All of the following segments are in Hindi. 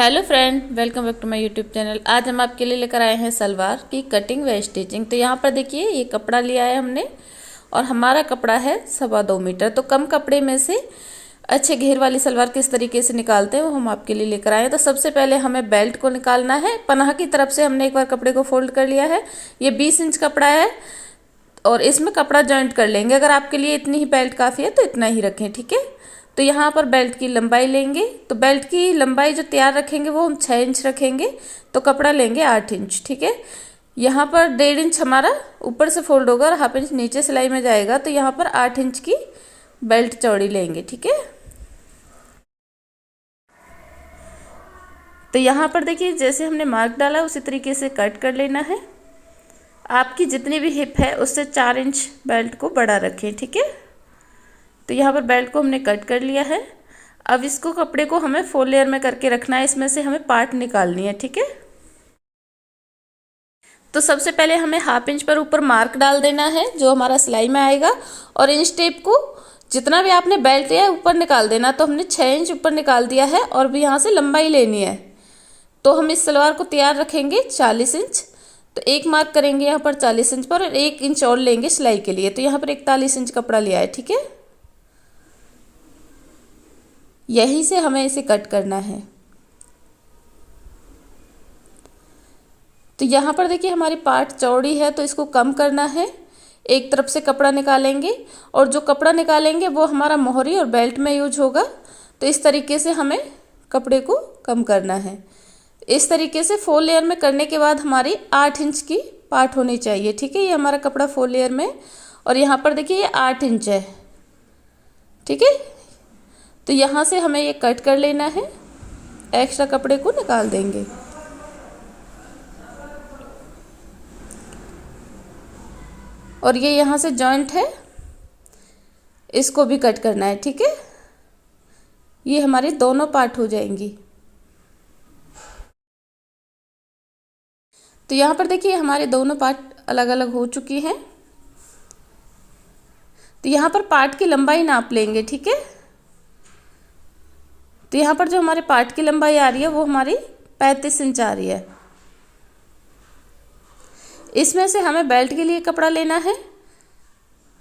Hello friend, welcome back to my YouTube channel. आज हम आपके लिए लेकर आए हैं सलवार की कटिंग व स्टिचिंग। तो यहाँ पर देखिए, ये कपड़ा लिया है हमने और हमारा कपड़ा है 2.25 मीटर। तो कम कपड़े में से अच्छे घेर वाली सलवार किस तरीके से निकालते हैं वो हम आपके लिए लेकर आए हैं। तो सबसे पहले हमें बेल्ट को निकालना है। पनाह की तरफ से हमने एक बार कपड़े को फोल्ड कर लिया है। ये 20 इंच कपड़ा है और इसमें कपड़ा जॉइंट कर लेंगे। अगर आपके लिए इतनी ही बेल्ट काफ़ी है तो इतना ही रखें, ठीक है। तो यहाँ पर बेल्ट की लंबाई लेंगे। तो बेल्ट की लंबाई जो तैयार रखेंगे वो हम 6 इंच रखेंगे। तो कपड़ा लेंगे 8 इंच, ठीक है। यहाँ पर 1.5 इंच हमारा ऊपर से फोल्ड होगा और 1/2 इंच नीचे सिलाई में जाएगा। तो यहाँ पर 8 इंच की बेल्ट चौड़ी लेंगे, ठीक है। तो यहाँ पर देखिए, जैसे हमने मार्क डाला उसी तरीके से कट कर लेना है। आपकी जितनी भी हिप है उससे 4 इंच बेल्ट को बड़ा रखें, ठीक है। तो यहाँ पर बेल्ट को हमने कट कर लिया है। अब इसको कपड़े को हमें 4 लेयर में करके रखना है। इसमें से हमें पार्ट निकालनी है, ठीक है। तो सबसे पहले हमें 1/2 इंच पर ऊपर मार्क डाल देना है जो हमारा सिलाई में आएगा, और इंच टेप को जितना भी आपने बेल्ट लिया है ऊपर निकाल देना। तो हमने 6 इंच ऊपर निकाल दिया है और भी यहाँ से लंबाई लेनी है। तो हम इस सलवार को तैयार रखेंगे 40 इंच। तो एक मार्क करेंगे यहाँ पर 40 इंच पर और 1 इंच और लेंगे सिलाई के लिए। तो यहाँ पर 41 इंच कपड़ा लिया है, ठीक है। यहीं से हमें इसे कट करना है। तो यहाँ पर देखिए, हमारी पार्ट चौड़ी है तो इसको कम करना है। एक तरफ से कपड़ा निकालेंगे और जो कपड़ा निकालेंगे वो हमारा मोहरी और बेल्ट में यूज होगा। तो इस तरीके से हमें कपड़े को कम करना है। इस तरीके से 4 लेयर में करने के बाद हमारी 8 इंच की पार्ट होनी चाहिए, ठीक है। ये हमारा कपड़ा 4 लेयर में और यहाँ पर देखिए ये 8 इंच है, ठीक है। तो यहाँ से हमें ये कट कर लेना है, एक्स्ट्रा कपड़े को निकाल देंगे। और ये यहाँ से जॉइंट है, इसको भी कट करना है, ठीक है। ये हमारी दोनों पार्ट हो जाएंगी। तो यहाँ पर देखिए, हमारे दोनों पार्ट अलग अलग हो चुकी हैं। तो यहाँ पर पार्ट की लंबाई नाप लेंगे, ठीक है। तो यहाँ पर जो हमारे पार्ट की लंबाई आ रही है वो हमारी 35 इंच आ रही है। इसमें से हमें बेल्ट के लिए कपड़ा लेना है,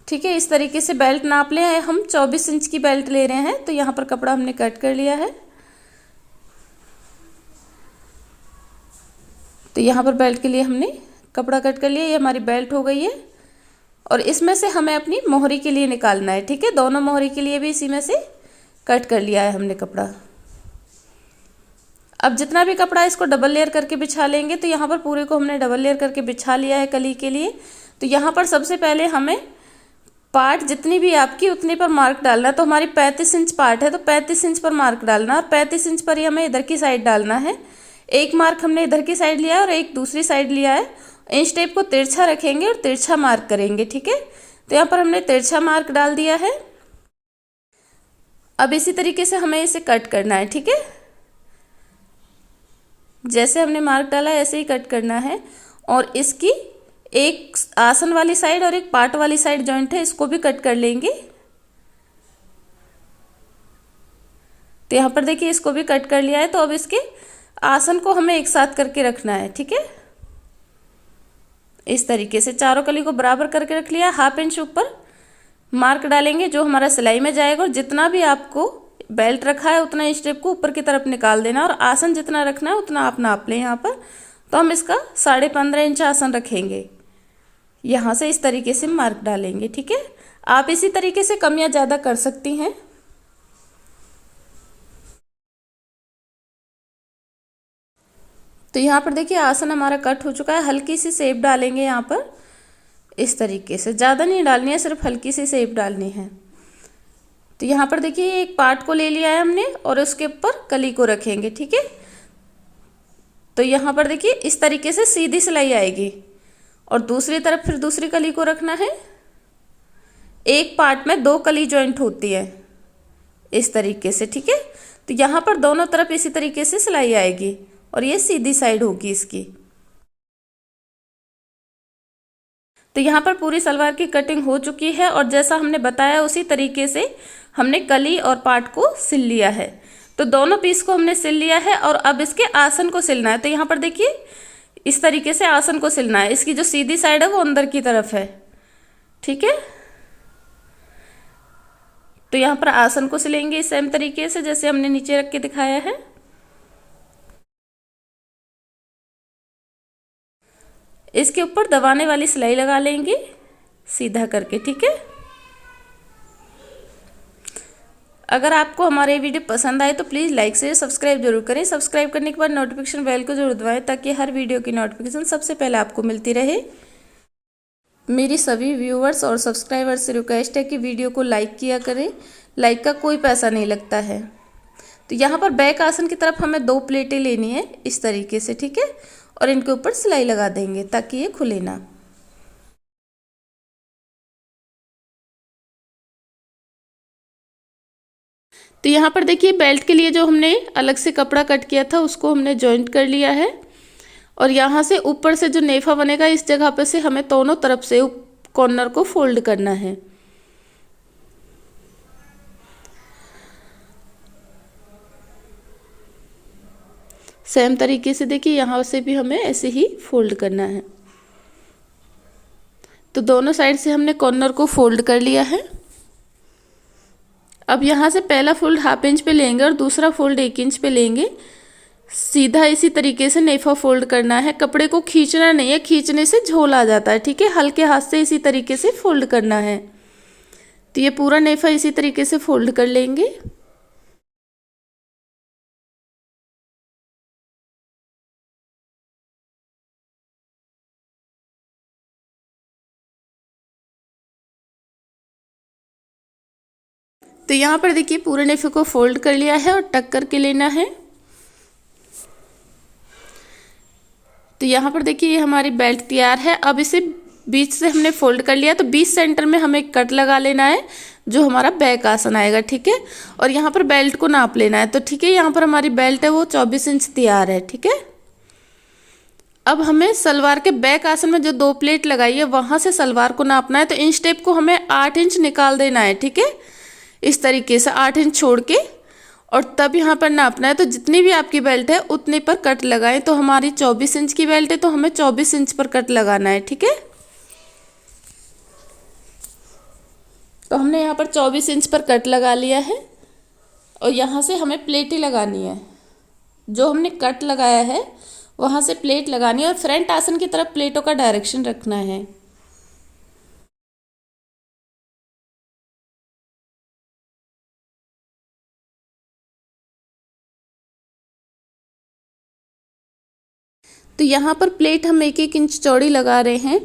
ठीक है। इस तरीके से बेल्ट नाप लें। हम 24 इंच की बेल्ट ले रहे हैं। तो यहाँ पर कपड़ा हमने कट कर लिया है। तो यहाँ पर बेल्ट के लिए हमने कपड़ा कट कर लिया। ये हमारी बेल्ट हो गई है और इसमें से हमें अपनी मोहरी के लिए निकालना है, ठीक है। दोनों मोहरी के लिए भी इसी में से कट कर लिया है हमने कपड़ा। अब जितना भी कपड़ा इसको डबल लेयर करके बिछा लेंगे। तो यहाँ पर पूरे को हमने डबल लेयर करके बिछा लिया है कली के लिए। तो यहाँ पर सबसे पहले हमें पार्ट जितनी भी आपकी उतनी पर मार्क डालना। तो हमारी 35 इंच पार्ट है तो 35 इंच पर मार्क डालना और 35 इंच पर ही हमें इधर की साइड डालना है। एक मार्क हमने इधर की साइड लिया है और एक दूसरी साइड लिया है। इंच टेप को तिरछा रखेंगे और तिरछा मार्क करेंगे, ठीक है। तो यहाँ पर हमने तिरछा मार्क डाल दिया है। अब इसी तरीके से हमें इसे कट करना है, ठीक है। जैसे हमने मार्क डाला ऐसे ही कट करना है। और इसकी एक आसन वाली साइड और एक पार्ट वाली साइड जॉइंट है, इसको भी कट कर लेंगे। तो यहाँ पर देखिए, इसको भी कट कर लिया है। तो अब इसके आसन को हमें एक साथ करके रखना है, ठीक है। इस तरीके से चारों कली को बराबर करके रख लिया। 1/2 इंच ऊपर मार्क डालेंगे जो हमारा सिलाई में जाएगा, और जितना भी आपको बेल्ट रखा है उतना इंच टेप को ऊपर की तरफ निकाल देना, और आसन जितना रखना है उतना आप नाप लें यहाँ पर। तो हम इसका 15.5 इंच आसन रखेंगे। यहाँ से इस तरीके से मार्क डालेंगे, ठीक है। आप इसी तरीके से कम या ज़्यादा कर सकती हैं। तो यहाँ पर देखिए, आसन हमारा कट हो चुका है। हल्की सी शेप डालेंगे यहाँ पर, इस तरीके से। ज़्यादा नहीं डालनी है, सिर्फ हल्की सी शेप डालनी है। तो यहाँ पर देखिए, एक पार्ट को ले लिया है हमने और उसके ऊपर कली को रखेंगे, ठीक है। तो यहाँ पर देखिए, इस तरीके से सीधी सिलाई आएगी और दूसरी तरफ फिर दूसरी कली को रखना है। एक पार्ट में 2 कली जॉइंट होती है, इस तरीके से, ठीक है। तो यहाँ पर दोनों तरफ इसी तरीके से सिलाई आएगी और ये सीधी साइड होगी इसकी। तो यहाँ पर पूरी सलवार की कटिंग हो चुकी है और जैसा हमने बताया उसी तरीके से हमने कली और पार्ट को सिल लिया है। तो दोनों पीस को हमने सिल लिया है और अब इसके आसन को सिलना है। तो यहाँ पर देखिए इस तरीके से आसन को सिलना है। इसकी जो सीधी साइड है वो अंदर की तरफ है, ठीक है। तो यहाँ पर आसन को सिलेंगे सेम तरीके से जैसे हमने नीचे रख के दिखाया है। इसके ऊपर दबाने वाली सिलाई लगा लेंगे सीधा करके, ठीक है। अगर आपको हमारे वीडियो पसंद आए तो प्लीज़ लाइक शेयर सब्सक्राइब जरूर करें। सब्सक्राइब करने के बाद नोटिफिकेशन बेल को जरूर दबाएं ताकि हर वीडियो की नोटिफिकेशन सबसे पहले आपको मिलती रहे। मेरी सभी व्यूअर्स और सब्सक्राइबर्स से रिक्वेस्ट है कि वीडियो को लाइक किया करें। लाइक का कोई पैसा नहीं लगता है। तो यहाँ पर बैक आसन की तरफ हमें 2 प्लेटें लेनी है इस तरीके से, ठीक है। और इनके ऊपर सिलाई लगा देंगे ताकि ये खुले ना। तो यहाँ पर देखिए बेल्ट के लिए जो हमने अलग से कपड़ा कट किया था उसको हमने जॉइंट कर लिया है। और यहाँ से ऊपर से जो नेफा बनेगा इस जगह पे से हमें दोनों तरफ से कॉर्नर को फोल्ड करना है। सेम तरीके से देखिए यहाँ से भी हमें ऐसे ही फोल्ड करना है। तो दोनों साइड से हमने कॉर्नर को फोल्ड कर लिया है। अब यहाँ से पहला फोल्ड 1/2 इंच पे लेंगे और दूसरा फोल्ड 1 इंच पे लेंगे। सीधा इसी तरीके से नेफा फोल्ड करना है। कपड़े को खींचना नहीं है, खींचने से झोल आ जाता है, ठीक है। हल्के हाथ से इसी तरीके से फोल्ड करना है। तो ये पूरा नेफा इसी तरीके से फोल्ड कर लेंगे। तो यहाँ पर देखिए पूरे नेफे को फोल्ड कर लिया है और टक करके लेना है। तो यहाँ पर देखिए ये हमारी बेल्ट तैयार है। अब इसे बीच से हमने फोल्ड कर लिया तो 20 सेंटर में हमें कट लगा लेना है जो हमारा बैक आसन आएगा, ठीक है। और यहाँ पर बेल्ट को नाप लेना है। तो ठीक है यहाँ पर हमारी बेल्ट है वो 24 इंच तैयार है, ठीक है। अब हमें सलवार के बैक आसन में जो 2 प्लेट लगाई है वहां से सलवार को नापना है। तो इंच टेप को हमें 8 इंच निकाल देना है, ठीक है। इस तरीके से 8 इंच छोड़ के और तब यहाँ पर नापना है। तो जितनी भी आपकी बेल्ट है उतने पर कट लगाएं। तो हमारी 24 इंच की बेल्ट है तो हमें 24 इंच पर कट लगाना है, ठीक है। तो हमने यहाँ पर 24 इंच पर कट लगा लिया है और यहाँ से हमें प्लेटें लगानी है। जो हमने कट लगाया है वहाँ से प्लेट लगानी है और फ्रंट आसन की तरफ प्लेटों का डायरेक्शन रखना है। तो यहाँ पर प्लेट हम 1-1 इंच चौड़ी लगा रहे हैं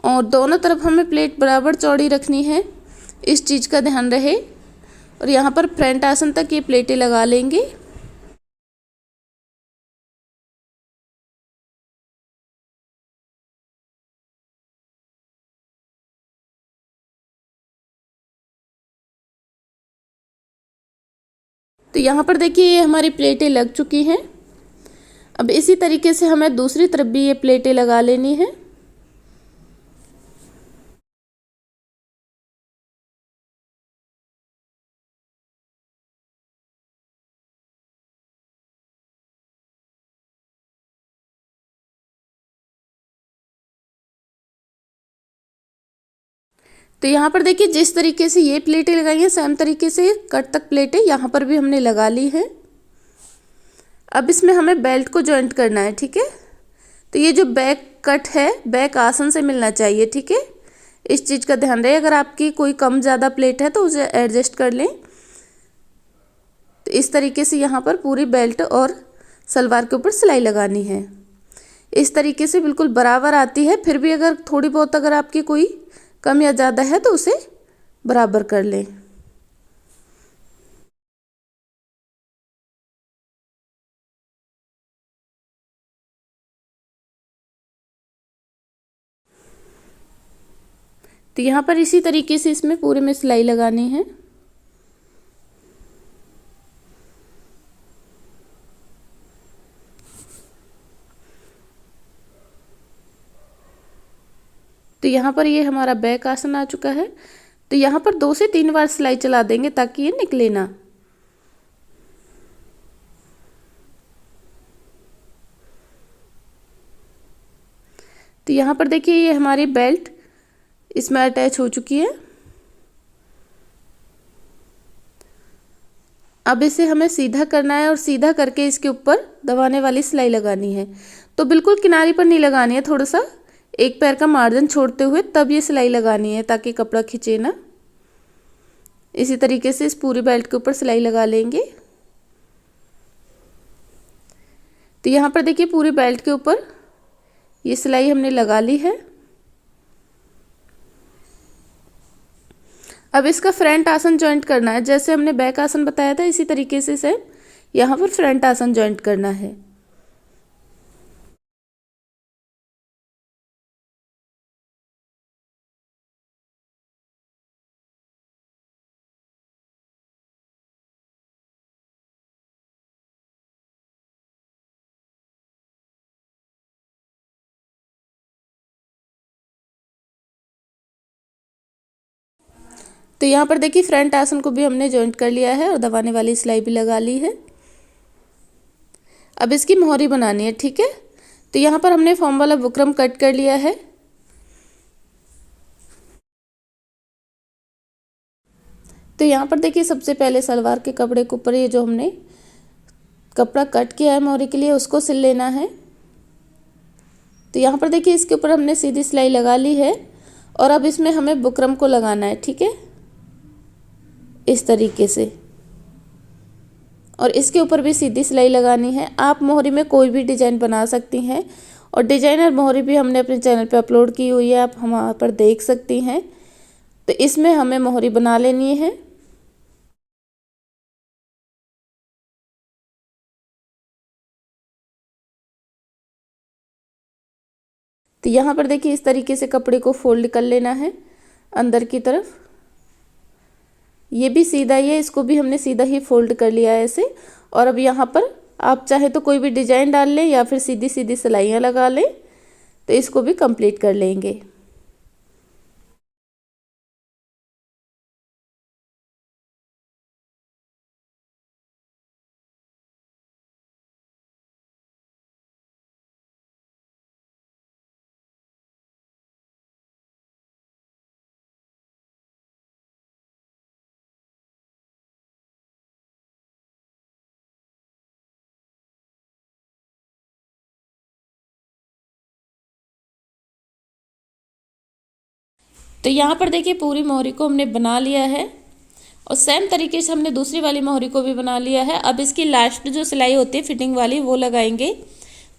और दोनों तरफ हमें प्लेट बराबर चौड़ी रखनी है, इस चीज़ का ध्यान रहे। और यहाँ पर फ्रंट आसन तक ये प्लेटें लगा लेंगे। तो यहाँ पर देखिए ये हमारी प्लेटें लग चुकी हैं। अब इसी तरीके से हमें दूसरी तरफ भी ये प्लेटें लगा लेनी है। तो यहाँ पर देखिए जिस तरीके से ये प्लेटें लगाई हैं सेम तरीके से कट तक प्लेटें यहाँ पर भी हमने लगा ली हैं। अब इसमें हमें बेल्ट को जॉइंट करना है, ठीक है। तो ये जो बैक कट है बैक आसन से मिलना चाहिए, ठीक है। इस चीज़ का ध्यान रहे। अगर आपकी कोई कम ज़्यादा प्लेट है तो उसे एडजस्ट कर लें। तो इस तरीके से यहाँ पर पूरी बेल्ट और सलवार के ऊपर सिलाई लगानी है। इस तरीके से बिल्कुल बराबर आती है। फिर भी अगर थोड़ी बहुत अगर आपकी कोई कम या ज़्यादा है तो उसे बराबर कर लें। तो यहाँ पर इसी तरीके से इसमें पूरे में सिलाई लगानी है। तो यहाँ पर ये हमारा बैक आसन आ चुका है। तो यहाँ पर 2 से 3 बार सिलाई चला देंगे ताकि ये निकले ना। तो यहाँ पर देखिए ये हमारी बेल्ट इसमें अटैच हो चुकी है। अब इसे हमें सीधा करना है और सीधा करके इसके ऊपर दबाने वाली सिलाई लगानी है। तो बिल्कुल किनारे पर नहीं लगानी है, थोड़ा सा एक पैर का मार्जिन छोड़ते हुए तब ये सिलाई लगानी है ताकि कपड़ा खींचे ना। इसी तरीके से इस पूरी बेल्ट के ऊपर सिलाई लगा लेंगे। तो यहाँ पर देखिए पूरी बेल्ट के ऊपर ये सिलाई हमने लगा ली है। अब इसका फ्रंट आसन जॉइंट करना है, जैसे हमने बैक आसन बताया था इसी तरीके से सेम यहाँ पर फ्रंट आसन जॉइंट करना है। तो यहाँ पर देखिए फ्रंट आसन को भी हमने जॉइंट कर लिया है और दबाने वाली सिलाई भी लगा ली है। अब इसकी मोहरी बनानी है, ठीक है। तो यहाँ पर हमने फॉर्म वाला बुकरम कट कर लिया है। तो यहाँ पर देखिए सबसे पहले सलवार के कपड़े के ऊपर ये जो हमने कपड़ा कट किया है मोहरी के लिए उसको सिल लेना है। तो यहाँ पर देखिए इसके ऊपर हमने सीधी सिलाई लगा ली है और अब इसमें हमें बुकरम को लगाना है, ठीक है, इस तरीके से। और इसके ऊपर भी सीधी सिलाई लगानी है। आप मोहरी में कोई भी डिजाइन बना सकती हैं और डिजाइनर मोहरी भी हमने अपने चैनल पे अपलोड की हुई है, आप वहाँ पर देख सकती हैं। तो इसमें हमें मोहरी बना लेनी है। तो यहाँ पर देखिए इस तरीके से कपड़े को फोल्ड कर लेना है अंदर की तरफ। ये भी सीधा ही है, इसको भी हमने सीधा ही फोल्ड कर लिया है ऐसे। और अब यहाँ पर आप चाहे तो कोई भी डिजाइन डाल लें या फिर सीधी सीधी सिलाइयाँ लगा लें। तो इसको भी कंप्लीट कर लेंगे। तो यहाँ पर देखिए पूरी मोहरी को हमने बना लिया है और सेम तरीके से हमने दूसरी वाली मोहरी को भी बना लिया है। अब इसकी लास्ट जो सिलाई होती है फिटिंग वाली वो लगाएंगे।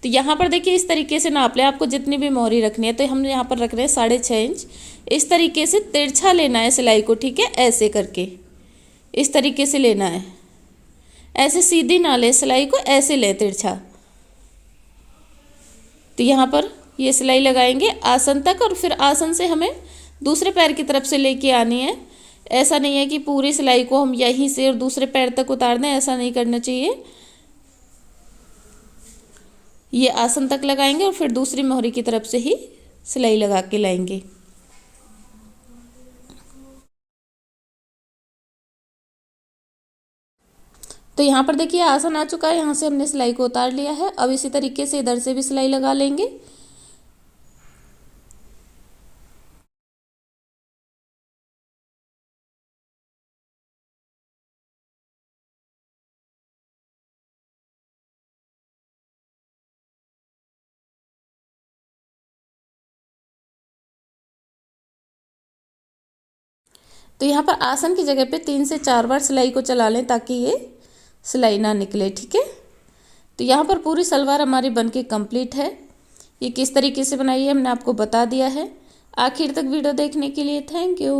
तो यहाँ पर देखिए इस तरीके से नाप लें, आपको जितनी भी मोहरी रखनी है। तो हम यहाँ पर रख रहे हैं 6.5 इंच। इस तरीके से तिरछा लेना है सिलाई को, ठीक है, ऐसे करके इस तरीके से लेना है। ऐसे सीधी ना ले सिलाई को, ऐसे ले तिरछा। तो यहाँ पर ये सिलाई लगाएंगे आसन तक और फिर आसन से हमें दूसरे पैर की तरफ से लेके आनी है। ऐसा नहीं है कि पूरी सिलाई को हम यहीं से और दूसरे पैर तक उतार दें, ऐसा नहीं करना चाहिए। ये आसन तक लगाएंगे और फिर दूसरी मोहरी की तरफ से ही सिलाई लगा के लाएंगे। तो यहाँ पर देखिए आसन आ चुका है, यहाँ से हमने सिलाई को उतार लिया है। अब इसी तरीके से इधर से भी सिलाई लगा लेंगे। तो यहाँ पर आसन की जगह पे 3 से 4 बार सिलाई को चला लें ताकि ये सिलाई ना निकले, ठीक है। तो यहाँ पर पूरी सलवार हमारी बनके कंप्लीट है। ये किस तरीके से बनाई है हमने आपको बता दिया है। आखिर तक वीडियो देखने के लिए थैंक यू।